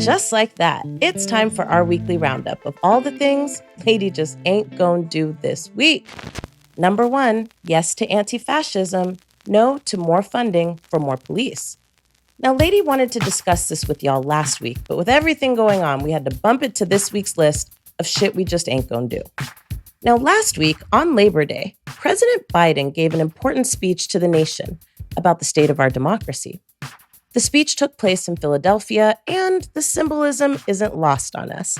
just like that, it's time for our weekly roundup of all the things Lady just ain't gonna do this week. Number 1, yes to anti-fascism, no to more funding for more police. Now, Lady wanted to discuss this with y'all last week, but with everything going on, we had to bump it to this week's list of shit we just ain't gonna do. Now, last week, on Labor Day, President Biden gave an important speech to the nation about the state of our democracy. The speech took place in Philadelphia, and the symbolism isn't lost on us.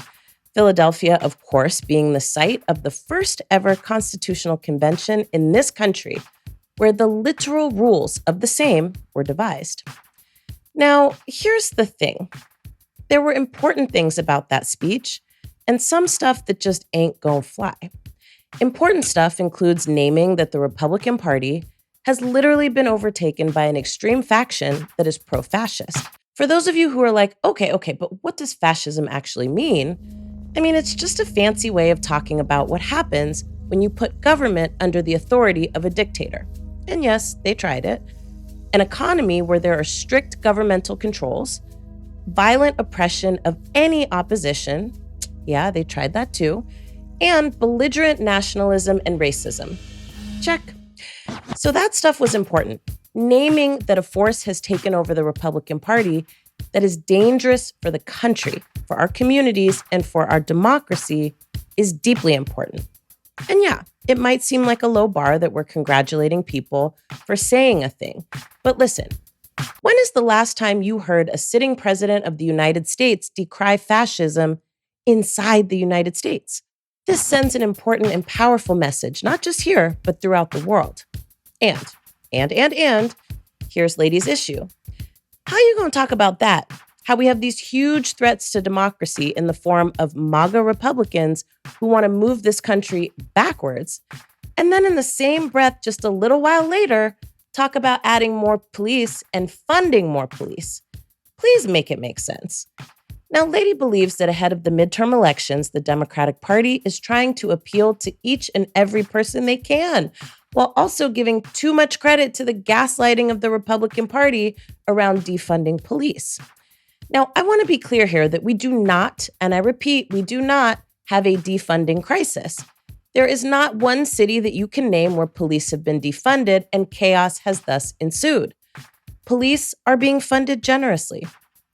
Philadelphia, of course, being the site of the first ever constitutional convention in this country, where the literal rules of the same were devised. Now, here's the thing. There were important things about that speech, and some stuff that just ain't gonna fly. Important stuff includes naming that the Republican Party has literally been overtaken by an extreme faction that is pro-fascist. For those of you who are like, okay, but what does fascism actually mean? I mean, it's just a fancy way of talking about what happens when you put government under the authority of a dictator. And yes, they tried it. An economy where there are strict governmental controls, violent oppression of any opposition, yeah, they tried that too, and belligerent nationalism and racism. Check. So that stuff was important. Naming that a force has taken over the Republican Party that is dangerous for the country, for our communities, and for our democracy is deeply important. And yeah, it might seem like a low bar that we're congratulating people for saying a thing. But listen, when is the last time you heard a sitting president of the United States decry fascism inside the United States? This sends an important and powerful message, not just here, but throughout the world. And, here's Lady's issue. How are you going to talk about that? How we have these huge threats to democracy in the form of MAGA Republicans who want to move this country backwards, and then in the same breath, just a little while later, talk about adding more police and funding more police. Please make it make sense. Now, Lady believes that ahead of the midterm elections, the Democratic Party is trying to appeal to each and every person they can, while also giving too much credit to the gaslighting of the Republican Party around defunding police. Now, I want to be clear here that we do not, and I repeat, we do not have a defunding crisis. There is not one city that you can name where police have been defunded and chaos has thus ensued. Police are being funded generously,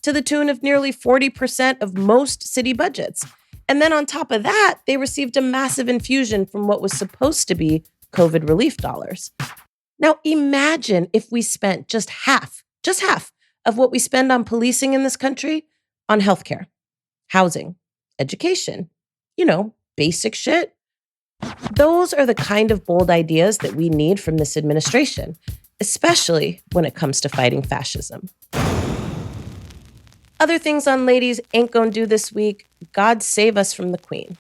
to the tune of nearly 40% of most city budgets. And then on top of that, they received a massive infusion from what was supposed to be COVID relief dollars. Now imagine if we spent just half of what we spend on policing in this country on healthcare, housing, education, basic shit. Those are the kind of bold ideas that we need from this administration, especially when it comes to fighting fascism. Other things on Ladies ain't gonna do this week. God save us from the Queen.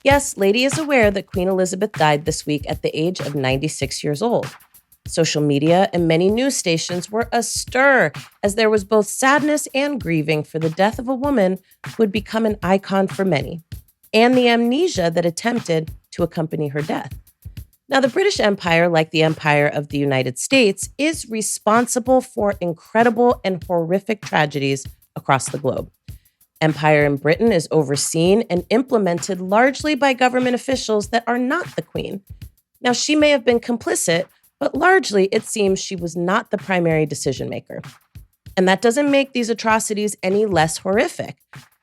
Yes, Lady is aware that Queen Elizabeth died this week at the age of 96 years old. Social media and many news stations were astir as there was both sadness and grieving for the death of a woman who had become an icon for many, and the amnesia that attempted to accompany her death. Now, the British Empire, like the Empire of the United States, is responsible for incredible and horrific tragedies across the globe. Empire in Britain is overseen and implemented largely by government officials that are not the Queen. Now, she may have been complicit, but largely it seems she was not the primary decision maker. And that doesn't make these atrocities any less horrific.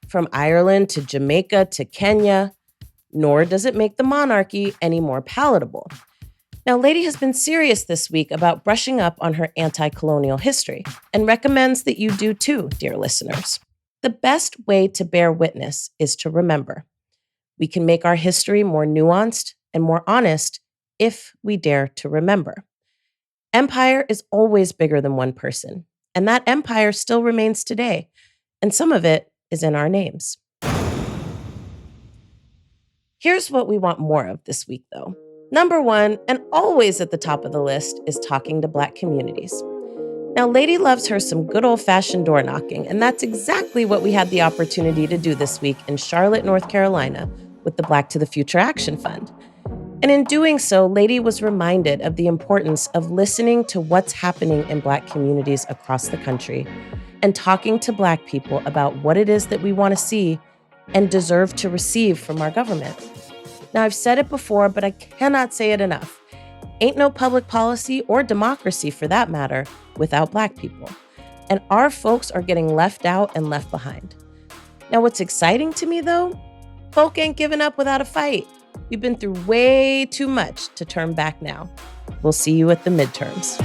From Ireland to Jamaica to Kenya, nor does it make the monarchy any more palatable. Now, Lady has been serious this week about brushing up on her anti-colonial history and recommends that you do too, dear listeners. The best way to bear witness is to remember. We can make our history more nuanced and more honest if we dare to remember. Empire is always bigger than one person, and that empire still remains today, and some of it is in our names. Here's what we want more of this week, though. Number 1, and always at the top of the list, is talking to Black communities. Now, Lady loves her some good old-fashioned door knocking, and that's exactly what we had the opportunity to do this week in Charlotte, North Carolina, with the Black to the Future Action Fund. And in doing so, Lady was reminded of the importance of listening to what's happening in Black communities across the country and talking to Black people about what it is that we want to see and deserve to receive from our government. Now, I've said it before, but I cannot say it enough. Ain't no public policy or democracy, for that matter, without Black people. And our folks are getting left out and left behind. Now, what's exciting to me, though, folk ain't giving up without a fight. We've been through way too much to turn back now. We'll see you at the midterms.